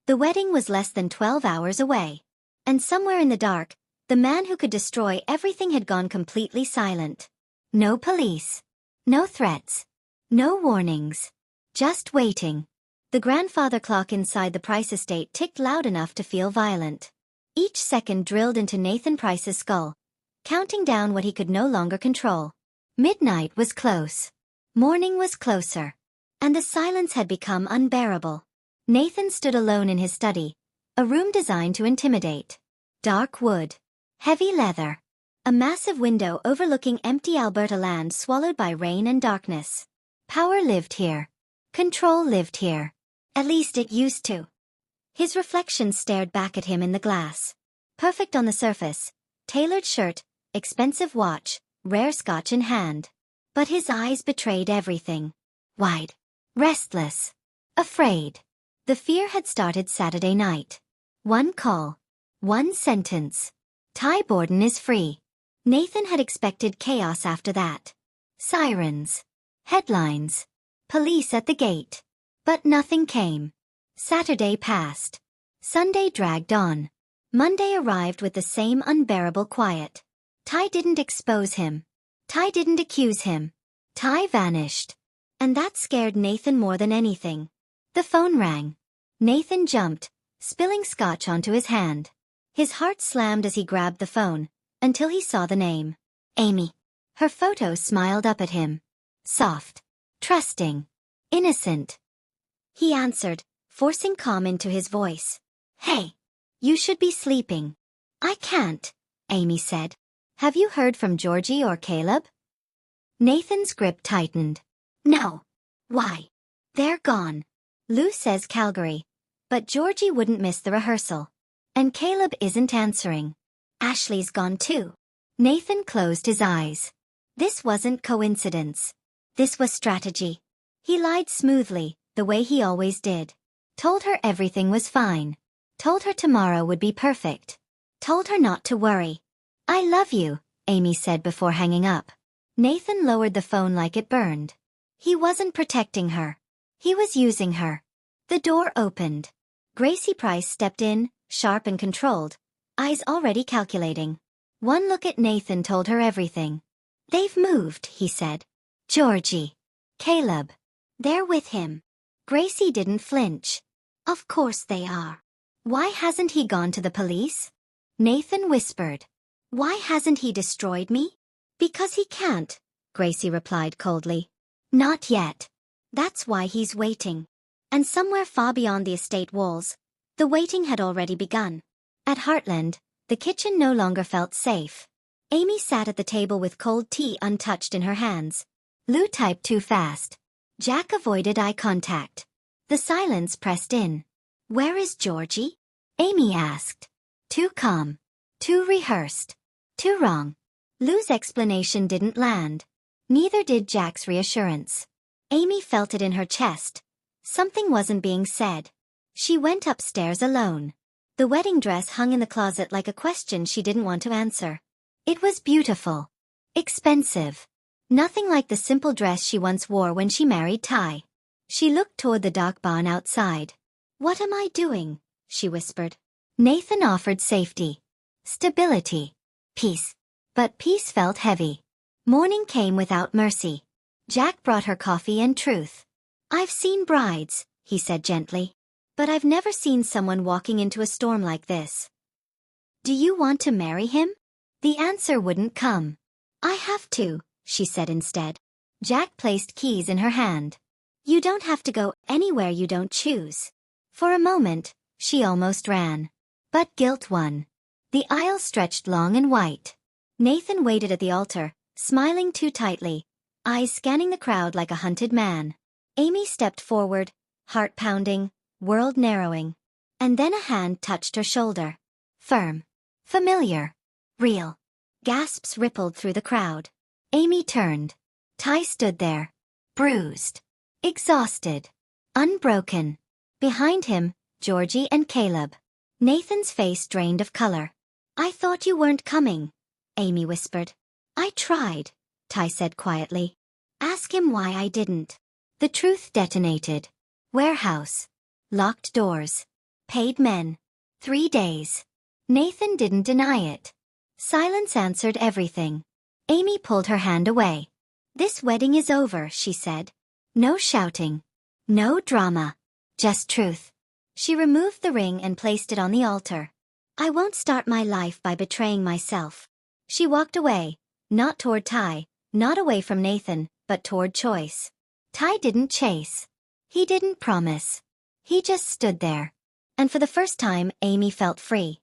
The wedding was less than 12 hours away. And somewhere in the dark, the man who could destroy everything had gone completely silent. No police. No threats. No warnings. Just waiting. The grandfather clock inside the Price estate ticked loud enough to feel violent. Each second drilled into Nathan Price's skull, counting down what he could no longer control. Midnight was close. Morning was closer. And the silence had become unbearable. Nathan stood alone in his study, a room designed to intimidate. Dark wood. Heavy leather. A massive window overlooking empty Alberta land swallowed by rain and darkness. Power lived here. Control lived here. At least it used to. His reflection stared back at him in the glass. Perfect on the surface. Tailored shirt, expensive watch, rare scotch in hand. But his eyes betrayed everything. Wide. Restless. Afraid. The fear had started Saturday night. One call. One sentence. Ty Borden is free. Nathan had expected chaos after that. Sirens. Headlines. Police at the gate. But nothing came. Saturday passed. Sunday dragged on. Monday arrived with the same unbearable quiet. Ty didn't expose him. Ty didn't accuse him. Ty vanished. And that scared Nathan more than anything. The phone rang. Nathan jumped, spilling scotch onto his hand. His heart slammed as he grabbed the phone, until he saw the name. Amy. Her photo smiled up at him. Soft. Trusting. Innocent. He answered, forcing calm into his voice. Hey. You should be sleeping. I can't, Amy said. Have you heard from Georgie or Caleb? Nathan's grip tightened. No. Why? They're gone. Lou says Calgary. But Georgie wouldn't miss the rehearsal. And Caleb isn't answering. Ashley's gone too. Nathan closed his eyes. This wasn't coincidence. This was strategy. He lied smoothly, the way he always did. Told her everything was fine. Told her tomorrow would be perfect. Told her not to worry. I love you, Amy said before hanging up. Nathan lowered the phone like it burned. He wasn't protecting her. He was using her. The door opened. Gracie Price stepped in, sharp and controlled, eyes already calculating. One look at Nathan told her everything. They've moved, he said. Georgie. Caleb. They're with him. Gracie didn't flinch. Of course they are. Why hasn't he gone to the police? Nathan whispered. Why hasn't he destroyed me? Because he can't, Gracie replied coldly. Not yet. That's why he's waiting. And somewhere far beyond the estate walls, the waiting had already begun. At Heartland, the kitchen no longer felt safe. Amy sat at the table with cold tea untouched in her hands. Lou typed too fast. Jack avoided eye contact. The silence pressed in. Where is Georgie? Amy asked. Too calm. Too rehearsed. Too wrong. Lou's explanation didn't land. Neither did Jack's reassurance. Amy felt it in her chest. Something wasn't being said. She went upstairs alone. The wedding dress hung in the closet like a question she didn't want to answer. It was beautiful. Expensive. Nothing like the simple dress she once wore when she married Ty. She looked toward the dark barn outside. What am I doing? She whispered. Nathan offered safety. Stability. Peace. But peace felt heavy. Morning came without mercy. Jack brought her coffee and truth. I've seen brides, he said gently. But I've never seen someone walking into a storm like this. Do you want to marry him? The answer wouldn't come. I have to, she said instead. Jack placed keys in her hand. You don't have to go anywhere you don't choose. For a moment, she almost ran. But guilt won. The aisle stretched long and white. Nathan waited at the altar, smiling too tightly, eyes scanning the crowd like a hunted man. Amy stepped forward, heart pounding, world narrowing. And then a hand touched her shoulder. Firm. Familiar. Real. Gasps rippled through the crowd. Amy turned. Ty stood there. Bruised. Exhausted. Unbroken. Behind him, Georgie and Caleb. Nathan's face drained of color. I thought you weren't coming, Amy whispered. I tried, Ty said quietly. Ask him why I didn't. The truth detonated. Warehouse. Locked doors. Paid men. 3 days. Nathan didn't deny it. Silence answered everything. Amy pulled her hand away. This wedding is over, she said. No shouting. No drama. Just truth. She removed the ring and placed it on the altar. I won't start my life by betraying myself. She walked away, not toward Ty, not away from Nathan, but toward choice. Ty didn't chase. He didn't promise. He just stood there. And for the first time, Amy felt free.